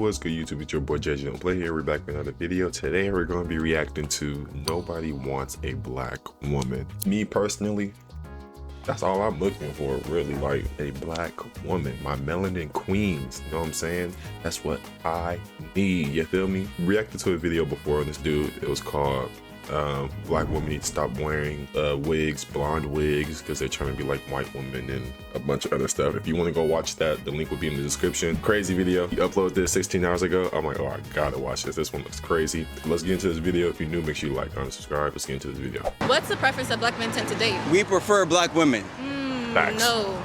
What's good, YouTube? It's your boy Judge Don't Play here. We're back with another video. Today we're going to be reacting to Nobody Wants a Black Woman. Me personally, that's all I'm looking for, really, like a black woman. My melanin queens, you know what I'm saying? That's what I need, you feel me? Reacted to a video before on this dude. It was called black women need to stop wearing wigs, blonde wigs, because they're trying to be like white women and a bunch of other stuff. If you want to go watch that, the link will be in the description. Crazy video. He uploaded this 16 hours ago. I'm like, oh, I gotta watch this. This one looks crazy. Let's get into this video. If you're new, make sure you like, comment, subscribe. Let's get into this video. What's the preference that black men tend to date? We prefer black women. No.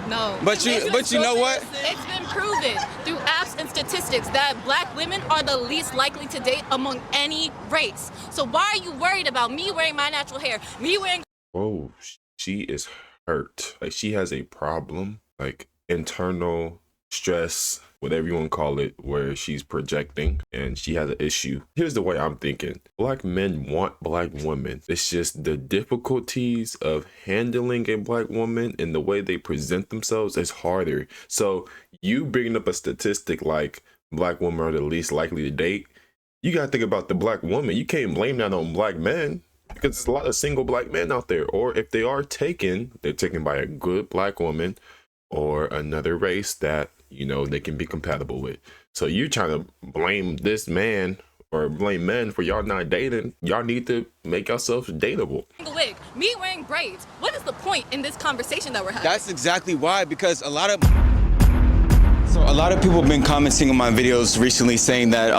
But you know what? It's been proven through apps and statistics that black women are the least likely to date among any race. So why are you worried about me wearing my natural hair? Me wearing... Whoa, she is hurt. Like, she has a problem, like internal stress, whatever you want to call it, where she's projecting and she has an issue. Here's the way I'm thinking. Black men want black women. It's just the difficulties of handling a black woman and the way they present themselves is harder. So you bringing up a statistic like black women are the least likely to date, you got to think about the black woman. You can't blame that on black men, because there's a lot of single black men out there. Or if they are taken, they're taken by a good black woman or another race that, you know, they can be compatible with. So you trying to blame this man or blame men for y'all not dating. Y'all need to make yourselves dateable. A wig, me wearing braids. What is the point in this conversation that we're having? That's exactly why, because a lot of people have been commenting on my videos recently saying that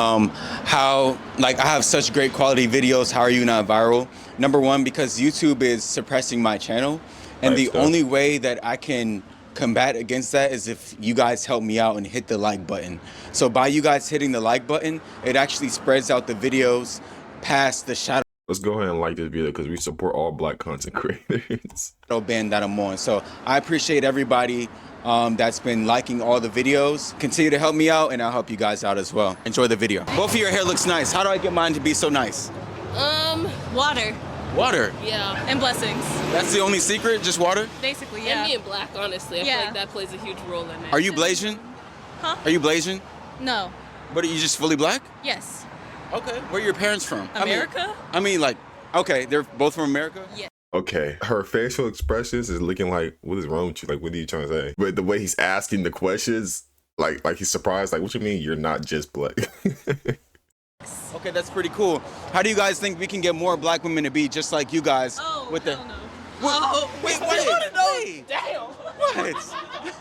how like I have such great quality videos, how are you not viral? Number one, because YouTube is suppressing my channel, and the only way that I can combat against that is if you guys help me out and hit the like button. So by you guys hitting the like button, it actually spreads out the videos past the shadow Let's go ahead and like this video because we support all black content creators. band that I'm on. So I appreciate everybody that's been liking all the videos. Continue to help me out, and I'll help you guys out as well. Enjoy the video. Both of your hair looks nice. How do I get mine to be so nice? Water. Water. Yeah. And blessings. That's the only secret? Just water? Basically, And yeah. being black, honestly. I feel like that plays a huge role in it. Are you Blasian? Huh? Are you Blasian? No. But are you just fully black? Yes. Okay. Where are your parents from? America? I mean, like, okay, they're both from America? Yeah. Okay, her facial expressions is looking like, what is wrong with you? Like, what are you trying to say? But the way he's asking the questions, like he's surprised. Like, what you mean you're not just black? Okay, that's pretty cool. How do you guys think we can get more black women to be just like you guys? Oh, with the... hell no. Wait. Damn. What?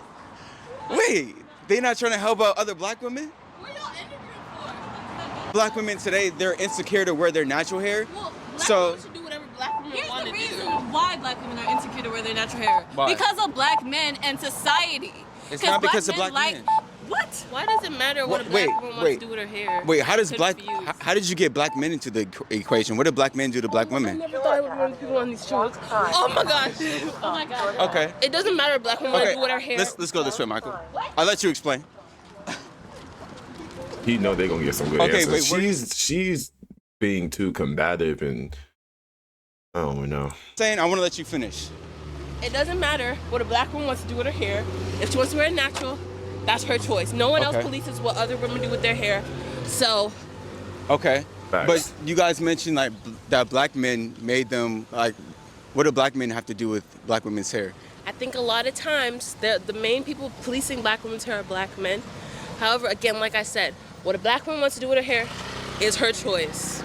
Wait, they not trying to help out other black women? What are y'all interviewing for? Black women today, they're insecure to wear their natural hair. Well, black So- women should do whatever black women Here's want the to reason do. why black women are insecure to wear their natural hair. Why? Because of black men and society. It's not because of men black men. What? Why does it matter what a Wait, black woman wants to do with her hair? Wait, how does Confused. how did you get black men into the equation? What did black men do to black I women? never thought I would run people on these shows. Oh my gosh. Oh my god. Okay. It doesn't matter what black women want to Okay, do with her hair. let's go this way, Michael. I'll let you explain. He know they're gonna get some good Okay, answers. wait, She's being too combative, and I don't know. I want to let you finish. It doesn't matter what a black woman wants to do with her hair. If she wants to wear it natural, that's her choice. No one else Okay. polices what other women do with their hair. So, Okay. Facts. But you guys mentioned like that black men made them like. What do black men have to do with black women's hair? I think a lot of times the main people policing black women's hair are black men. However, again, like I said, what a black woman wants to do with her hair is her choice.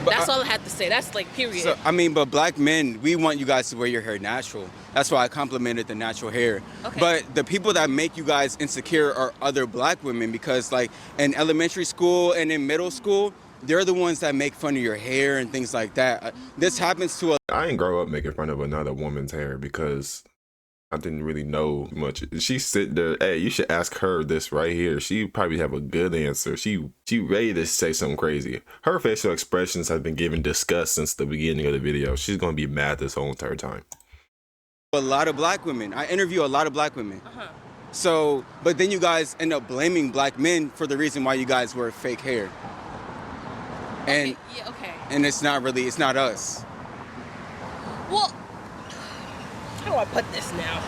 But That's all I have to say. That's like period. So, I mean, but black men, we want you guys to wear your hair natural. That's why I complimented the natural hair. Okay. But the people that make you guys insecure are other black women, because like in elementary school and in middle school, they're the ones that make fun of your hair and things like that. This happens to a I ain't grow up making fun of another woman's hair because I didn't really know much. She sit there, hey, you should ask her this right here. She probably have a good answer. She ready to say something crazy. Her facial expressions have been giving disgust since the beginning of the video. She's gonna be mad this whole entire time. lot of black women. I interview a lot of black women. So, but then you guys end up blaming black men for the reason why you guys wear fake hair. And yeah, okay. and it's not us. Well, how do I put this now?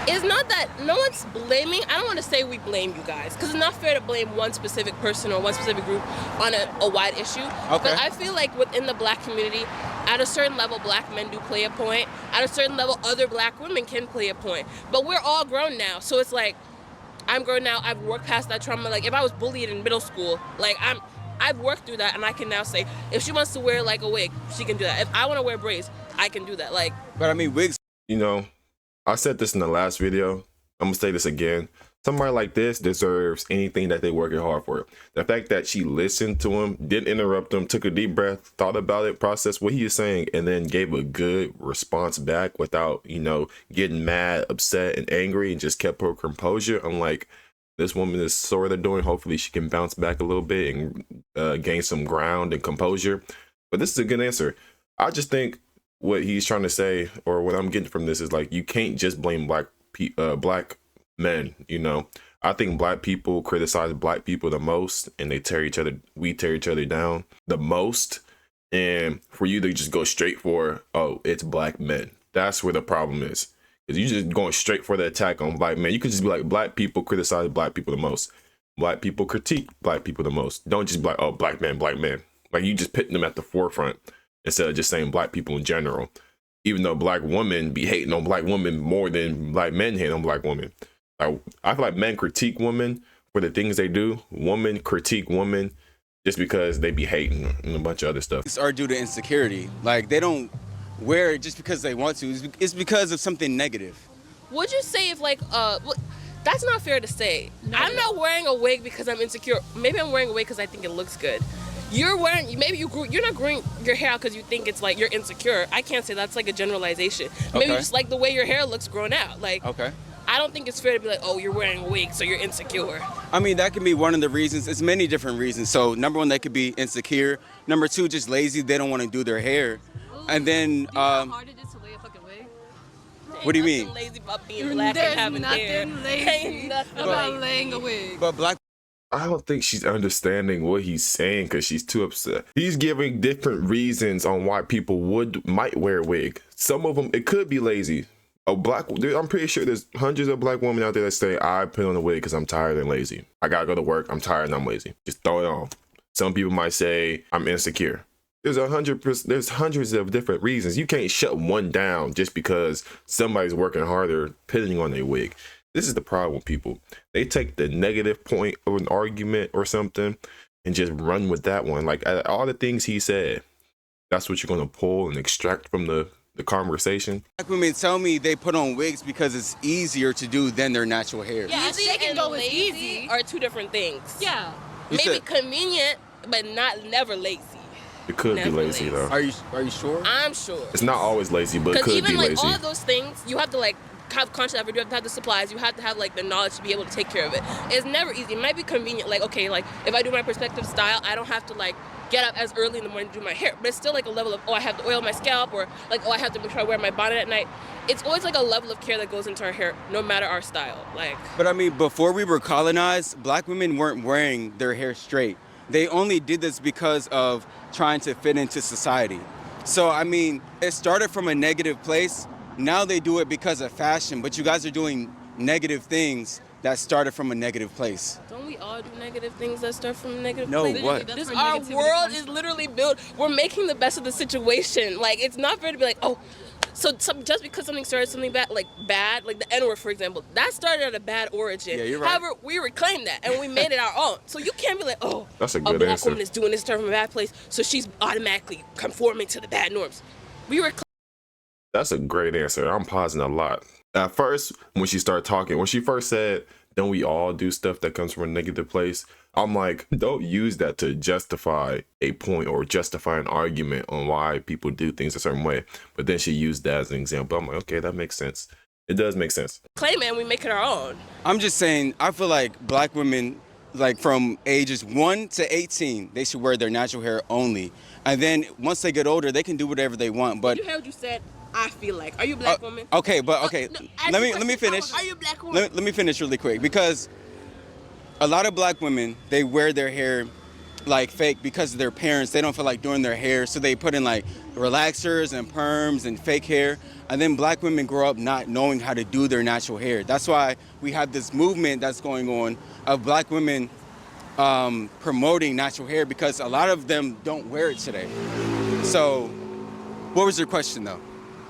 It's not that no one's blaming. I don't want to say we blame you guys because it's not fair to blame one specific person or one specific group on a wide issue. Okay. But I feel like within the black community, at a certain level, black men do play a point. At a certain level, other black women can play a point. But we're all grown now, so it's like I'm grown now. I've worked past that trauma. Like if I was bullied in middle school, like I've worked through that, and I can now say if she wants to wear like a wig, she can do that. If I want to wear braids, I can do that. Like, But I mean, wigs. You know, I said this in the last video. I'm gonna say this again. Somebody like this deserves anything that they working hard for. The fact that she listened to him, didn't interrupt him, took a deep breath, thought about it, processed what he is saying, and then gave a good response back without, you know, getting mad, upset, and angry, and just kept her composure. I'm like, this woman is sort of doing. Hopefully she can bounce back a little bit and gain some ground and composure. But this is a good answer. I just think what he's trying to say, or what I'm getting from this, is like, you can't just blame black men. You know, I think black people criticize black people the most, and we tear each other down the most. And for you to just go straight for, oh, it's black men, that's where the problem is. Because you just going straight for the attack on black men. You could just be like, black people criticize black people the most. Black people critique black people the most. Don't just be like, oh, black man, black man. Like, you just putting them at the forefront instead of just saying black people in general. Even though black women be hating on black women more than black men hate on black women. Like, I feel like men critique women for the things they do. Women critique women just because they be hating and a bunch of other stuff. Are due to insecurity. Like, they don't wear it just because they want to. It's because of something negative. would you say if like that's not fair to say. I'm not wearing a wig because I'm insecure. Maybe I'm wearing a wig because I think it looks good. You're not growing your hair out because you think it's like you're insecure. I can't say that's like a generalization. Maybe you just like the way your hair looks grown out. Like, Okay. I don't think it's fair to be like, oh, you're wearing a wig, so you're insecure. I mean, that can be one of the reasons. It's many different reasons. So, number one, they could be insecure. Number two, just lazy. They don't want to do their hair. And then, You know how hard it is to lay a fucking wig? What do you Ain't mean? nothing lazy about being black and having hair. Nothing lazy Ain't nothing about lazy. laying a wig. but black I don't think she's understanding what he's saying because she's too upset. He's giving different reasons on why people might wear a wig. Some of them, it could be lazy. I'm pretty sure there's hundreds of black women out there that say, I put on a wig because I'm tired and lazy. I gotta go to work, I'm tired and I'm lazy. Just throw it on. Some people might say, I'm insecure. There's hundreds of different reasons. You can't shut one down just because somebody's working harder putting on a wig. This is the problem with people. They take the negative point of an argument or something and just run with that one. Like, all the things he said, that's what you're going to pull and extract from the conversation. women tell me they put on wigs because it's easier to do than their natural hair. Yeah, Easy she can and go with lazy easy. are two different things. Yeah. You Maybe said- convenient, but never lazy. It could be Never lazy, lazy. though. Are you sure? I'm sure. It's not always lazy, but it Because could even be like lazy. all of those things, you have to like have conscious effort. You have to have the supplies. You have to have like the knowledge to be able to take care of it. It's never easy. It might be convenient. Like, okay, like if I do my perspective style, I don't have to like get up as early in the morning to do my hair. But it's still like a level of, oh, I have to oil my scalp, or like, oh, I have to make sure I wear my bonnet at night. It's always like a level of care that goes into our hair, no matter our style. Like, But I mean, before we were colonized, black women weren't wearing their hair straight. They only did this because of trying to fit into society. So, I mean, it started from a negative place. Now they do it because of fashion, but you guys are doing negative things that started from a negative place. don't we all do negative things that start from a negative No, place? what? That's This where our negativity world comes is from. literally built. We're making the best of the situation. Like, it's not fair to be like, oh, so just because something started something bad, like the N-word, for example, that started at a bad origin. Yeah, you're right. However, we reclaimed that and we made it our own. So you can't be like, oh, That's a a good black answer. woman is doing this starting from a bad place, so she's automatically conforming to the bad norms. We reclaimed. That's a great answer. I'm pausing a lot. At first, when she started talking, when she first said, don't we all do stuff that comes from a negative place? I'm like, don't use that to justify a point or justify an argument on why people do things a certain way. But then she used that as an example. I'm like, okay, that makes sense. It does make sense. Claim it and we make it our own. I'm just saying, I feel like black women, like from ages 1 to 18, they should wear their natural hair only. And then once they get older, they can do whatever they want. But You heard what you said. I feel like. Are you a black woman? okay, but okay, No, let me finish. Are you a black woman? Let me finish really quick, because a lot of black women, they wear their hair like fake because of their parents. They don't feel like doing their hair, so they put in like relaxers and perms and fake hair, and then black women grow up not knowing how to do their natural hair. That's why we have this movement that's going on of black women promoting natural hair, because a lot of them don't wear it today. So what was your question though?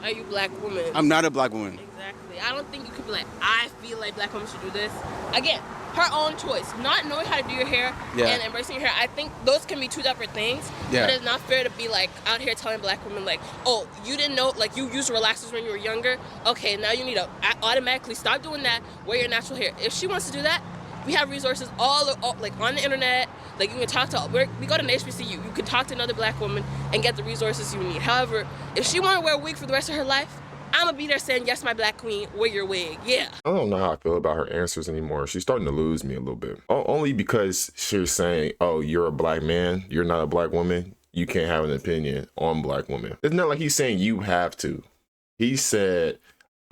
Are you black woman? I'm not a black woman. Exactly. I don't think you could be like, I feel like black women should do this. Again, her own choice. Not knowing how to do your hair and embracing your hair, I think those can be two separate things. Yeah. But it's not fair to be like out here telling black women like, oh, you didn't know, like you used relaxers when you were younger. Okay, now you need to automatically stop doing that, wear your natural hair. If she wants to do that, we have resources all like on the internet. Like you can talk to, we go to an HBCU. You can talk to another black woman and get the resources you need. However, if she want to wear a wig for the rest of her life, I'm gonna be there saying, yes, my black queen, wear your wig. Yeah. I don't know how I feel about her answers anymore. She's starting to lose me a little bit. Only because she's saying, oh, you're a black man, you're not a black woman, you can't have an opinion on black women. It's not like he's saying you have to. He said,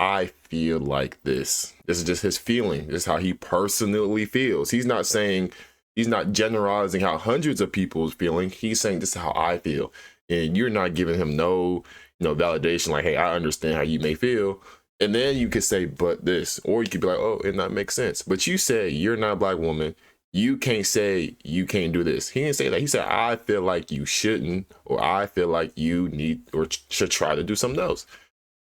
I feel like this. This is just his feeling. This is how he personally feels. He's not saying, he's not generalizing how hundreds of people is feeling. He's saying this is how I feel. And you're not giving him no validation like, hey, I understand how you may feel. And then you could say, but this, or you could be like, oh, and that makes sense. But you said you're not a black woman. You can't say you can't do this. He didn't say that. He said, I feel like you shouldn't, or I feel like you need or should try to do something else.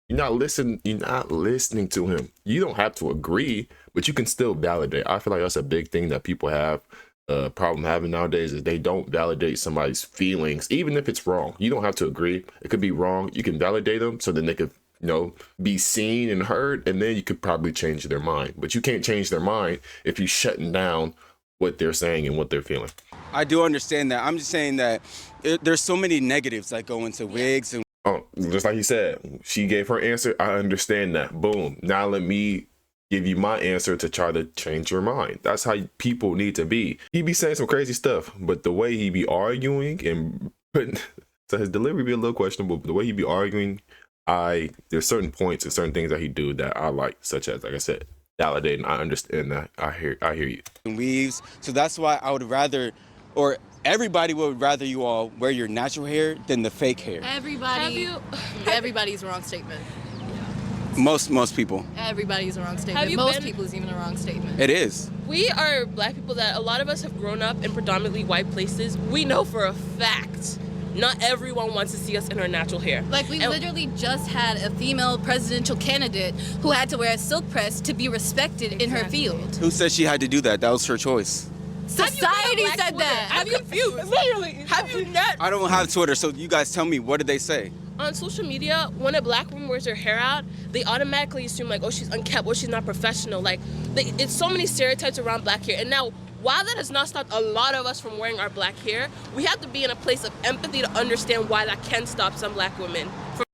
You're not listening to him. You don't have to agree, but you can still validate. I feel like that's a big thing that people have a problem having nowadays, is they don't validate somebody's feelings, even if it's wrong. You don't have to agree. It could be wrong. You can validate them so then they could, be seen and heard, and then you could probably change their mind. But you can't change their mind if you're shutting down what they're saying and what they're feeling. I do understand that. I'm just saying that there's so many negatives that go into wigs and Just like he said, she gave her answer. I understand that. Boom. Now let me give you my answer to try to change your mind. That's how people need to be. He be saying some crazy stuff, but the way he be arguing and so his delivery be a little questionable, but the way he be arguing, there's certain points and certain things that he do that I like, such as, like I said, validating. I understand that. I hear you. weaves. So that's why I would rather, or everybody would rather you all wear your natural hair than the fake hair. Everybody's a wrong statement. Most people. Everybody's a wrong statement. Most people is even a wrong statement. It is. We are black people that a lot of us have grown up in predominantly white places. We know for a fact not everyone wants to see us in our natural hair. Like, we literally just had a female presidential candidate who had to wear a silk press to be respected in her field. Who said she had to do that? That was her choice. Society said that. I'm confused. Literally. Have you not? I don't have Twitter, so you guys tell me, what did they say? On social media, when a black woman wears her hair out, they automatically assume like, oh, she's unkept, oh, she's not professional. Like, it's so many stereotypes around black hair. And now, while that has not stopped a lot of us from wearing our black hair, we have to be in a place of empathy to understand why that can stop some black women from.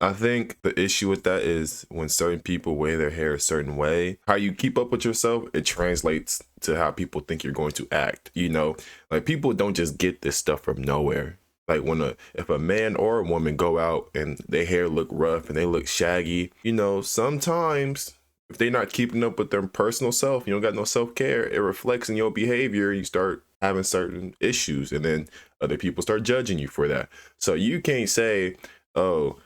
I think the issue with that is when certain people wear their hair a certain way, how you keep up with yourself, it translates to how people think you're going to act. Like, people don't just get this stuff from nowhere. Like, if a man or a woman go out and their hair look rough and they look shaggy, sometimes if they're not keeping up with their personal self, you don't got no self-care, it reflects in your behavior. You start having certain issues, and then other people start judging you for that. So you can't say, oh,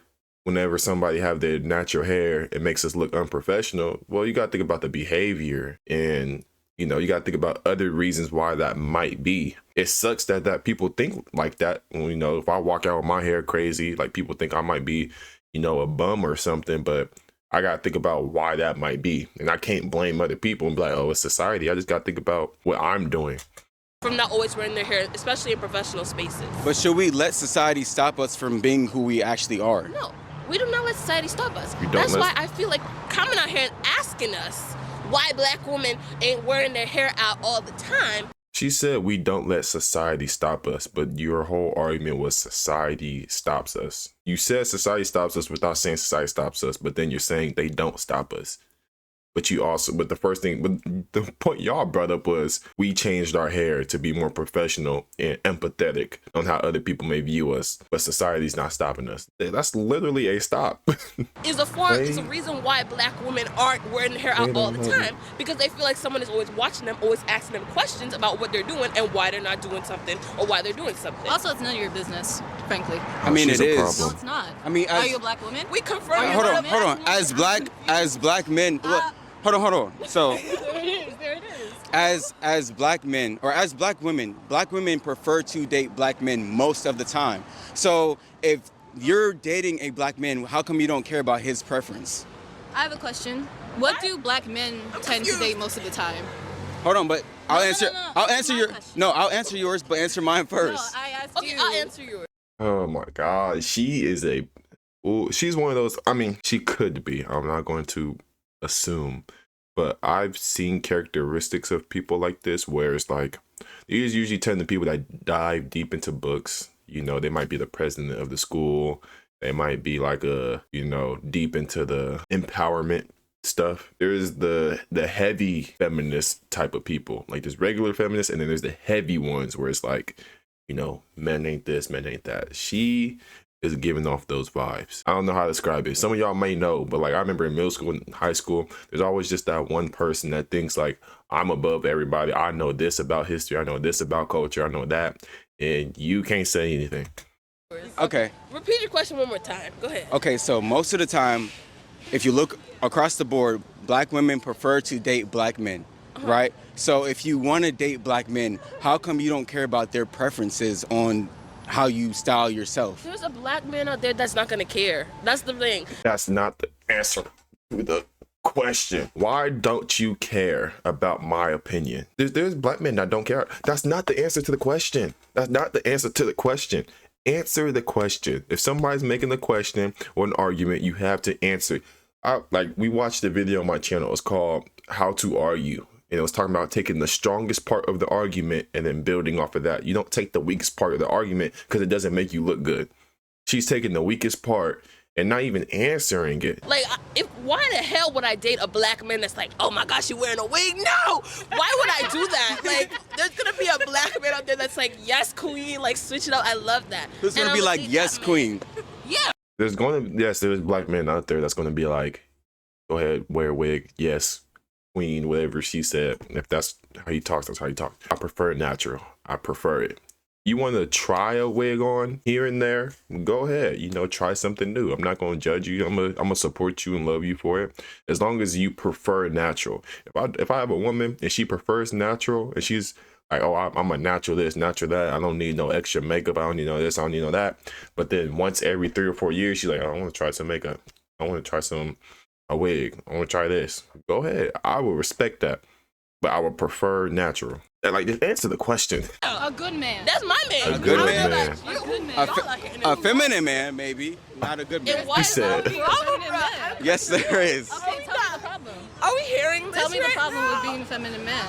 whenever somebody have their natural hair, it makes us look unprofessional. Well, you got to think about the behavior, and you got to think about other reasons why that might be. It sucks that people think like that. If I walk out with my hair crazy, like, people think I might be, a bum or something, but I got to think about why that might be. And I can't blame other people and be like, oh, it's society. I just got to think about what I'm doing. From not always wearing their hair, especially in professional spaces. But should we let society stop us from being who we actually are? No, we do not let society stop us. That's why I feel like coming out here and asking us why black women ain't wearing their hair out all the time. She said we don't let society stop us, but your whole argument was society stops us. You said society stops us without saying society stops us, but then you're saying they don't stop us. But but the first thing, but the point y'all brought up was we changed our hair to be more professional and empathetic on how other people may view us, but society's not stopping us. That's literally a stop. Is a reason why black women aren't wearing their hair out all the time, because they feel like someone is always watching them, always asking them questions about what they're doing and why they're not doing something or why they're doing something. Also, it's none of your business, frankly. I mean, She's it a is. No, problem. it's not. I mean, Are you a black woman? We confront. Are you Hold a on, black hold man? on. As black men, look, hold on. So, There it is. as black men or as black women prefer to date black men most of the time. So, if you're dating a black man, how come you don't care about his preference? I have a question. What do black men tend to date most of the time? Hold on, but I'll No, no, answer. no, no. I'll That's answer my your. question. No, I'll answer yours, but answer mine first. No, I asked Okay, you. I'll answer yours. Oh my God. She's one of those, I mean, she could be. I'm not going to assume. But I've seen characteristics of people like this where it's like, these usually tend to people that dive deep into books. You know, they might be the president of the school. They might be like deep into the empowerment stuff. There's the heavy feminist type of people. Like there's regular feminists and then there's the heavy ones where it's like, men ain't this, men ain't that. She is giving off those vibes. I don't know how to describe it. Some of y'all may know, but like I remember in middle school and high school, there's always just that one person that thinks like, I'm above everybody. I know this about history. I know this about culture. I know that. And you can't say anything. Okay. Repeat your question one more time. Go ahead. Okay, so most of the time, if you look across the board, black women prefer to date black men, right? So if you want to date black men, how come you don't care about their preferences on how you style yourself? There's a black man out there that's not gonna care. That's the thing. That's not the answer to the question. Why don't you care about my opinion? There's black men that don't care. That's not the answer to the question. That's not the answer to the question. Answer the question. If somebody's making a question or an argument, you have to answer. We watched the video on my channel. It's called How to Argue. And it was talking about taking the strongest part of the argument and then building off of that. You don't take the weakest part of the argument because it doesn't make you look good. She's taking the weakest part and not even answering it. Like, why the hell would I date a black man that's like, oh my gosh, you're wearing a wig? No! Why would I do that? Like, there's gonna be a black man out there that's like, yes, queen, like, switch it up. I love that. Who's And gonna be I'm like, date yes, that man. queen? Yeah. There's black men out there that's going to be like, go ahead, wear a wig. Yes, queen, whatever she said. If that's how you talk, that's how you talk. I prefer natural. I prefer it. You want to try a wig on here and there? Go ahead. Try something new. I'm not going to judge you. I'm gonna support you and love you for it. As long as you prefer natural. If I have a woman and she prefers natural and she's like, oh, I'm a natural this, natural that. I don't need no extra makeup. I don't need no this. I don't need no that. But then once every 3 or 4 years, she's like, I want to try some makeup. I want to try a wig. I want to try this. Go ahead. I will respect that. But I would prefer natural. Just answer the question. A good man. That's my man. A good I man. know that. A good man. Y'all out here in the A feminine man, maybe, not a good man. And why He said- is that a problem, bro? Yes, there is. Okay, tell me the problem. Are we hearing this Tell me the right problem now? with being a feminine man.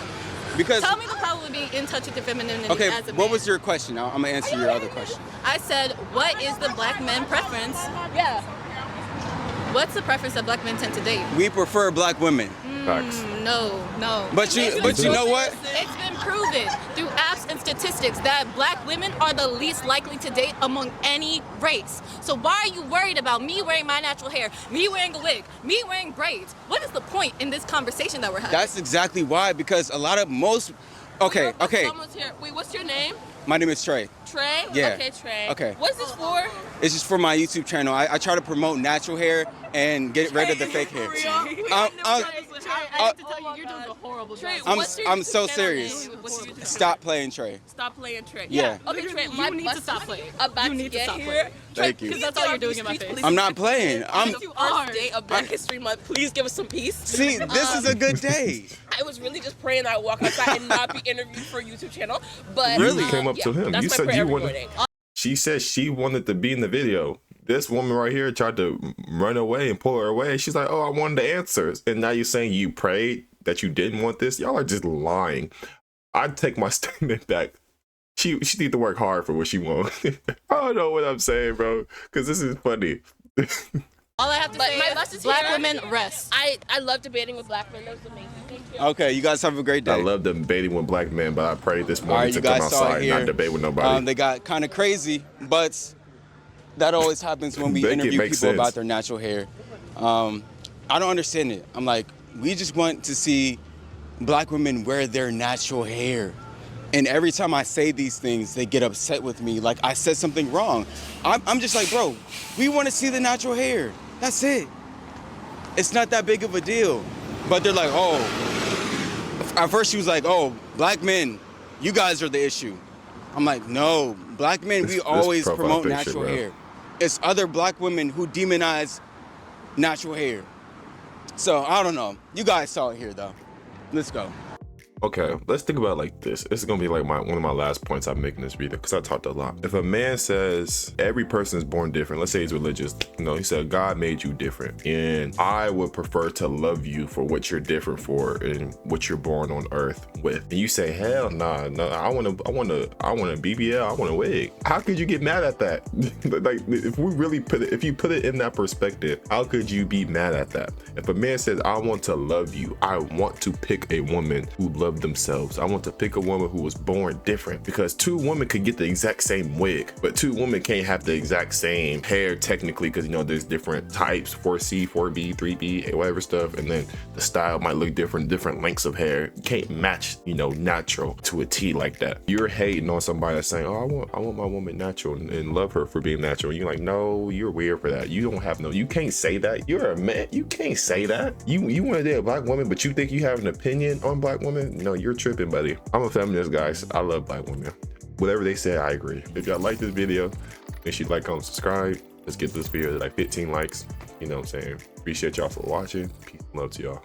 Because Tell me the problem with being in touch with your femininity okay, as a man. what was your question? I'm gonna answer your other question. I said, what is the black men preference? Yeah. What's the preference that black men tend to date? We prefer black women. Facts. No. But you know what? It's been proven through apps and statistics that black women are the least likely to date among any race. So why are you worried about me wearing my natural hair, me wearing a wig, me wearing braids? What is the point in this conversation that we're having? That's exactly why. Because a lot of Okay. Someone's here. Wait, what's your name? My name is Trey. Trey? Yeah. Okay, Trey. Okay. What's this for? It's just for my YouTube channel. I try to promote natural hair and get rid of the fake hair. I have to tell you, you're doing a horrible job. Trey, I'm what's your I'm so channel serious. name? What's your Stop playing Trey. Stop playing Trey. Yeah. Okay, Trey, You my need bus to stop is playing. About You to need to get stop here. playing. Thank you. Because that's all you're doing in my face. I'm not playing. I'm The You are. first day of Black History Month. Please give us some peace. See, this is a good day. I was really just praying I walk outside and not be interviewed for a YouTube channel. But Really? You came up to him. That's You my said prayer you every wanted- morning. She said she wanted to be in the video. This woman right here tried to run away and pull her away. She's like, oh, I wanted the answers. And now you're saying you prayed that you didn't want this? Y'all are just lying. I'd take my statement back. She need to work hard for what she wants. I don't know what I'm saying, bro, because this is funny. All I have to But say my is bus is black here. women rest. I love debating with black men. That was amazing. Thank you. Okay, you guys have a great day. I love debating with black men, but I pray this All morning right, to you come guys saw it outside and here. not debate with nobody. They got kind of crazy, but that always happens when we Make it interview make people about sense. their natural hair. I don't understand it. I'm like, we just want to see black women wear their natural hair. And every time I say these things, they get upset with me, like I said something wrong. I'm just like, bro, we want to see the natural hair. That's it. It's not that big of a deal. But they're like, oh, at first she was like, oh, black men, you guys are the issue. I'm like, no, black men, we always profile promote picture, natural bro. hair. It's other black women who demonize natural hair. So I don't know. You guys saw it here though. Let's go. Okay, let's think about it like this. This is gonna be like one of my last points I'm making this video because I talked a lot. If a man says every person is born different, let's say he's religious, he said God made you different, and I would prefer to love you for what you're different for and what you're born on earth with. And you say, hell nah, no, I want a BBL, I want a wig. How could you get mad at that? Like, if you put it in that perspective, how could you be mad at that? If a man says, I want to love you, I want to pick a woman who loves themselves. I want to pick a woman who was born different, because two women could get the exact same wig, but two women can't have the exact same hair technically, because there's different types, 4C, 4B, 3B, whatever stuff, and then the style might look different lengths of hair. You can't match natural to a T like that. You're hating on somebody that's saying, oh, I want my woman natural and love her for being natural. You're like, no, you're weird for that. You can't say that. You're a man. You can't say that. You want to date a black woman, but you think you have an opinion on black women? No, you're tripping, buddy. I'm a feminist, guys. I love black women. Whatever they say, I agree. If y'all like this video, make sure you like, comment, subscribe. Let's get this video to like 15 likes. You know what I'm saying? Appreciate y'all for watching. Peace and love to y'all.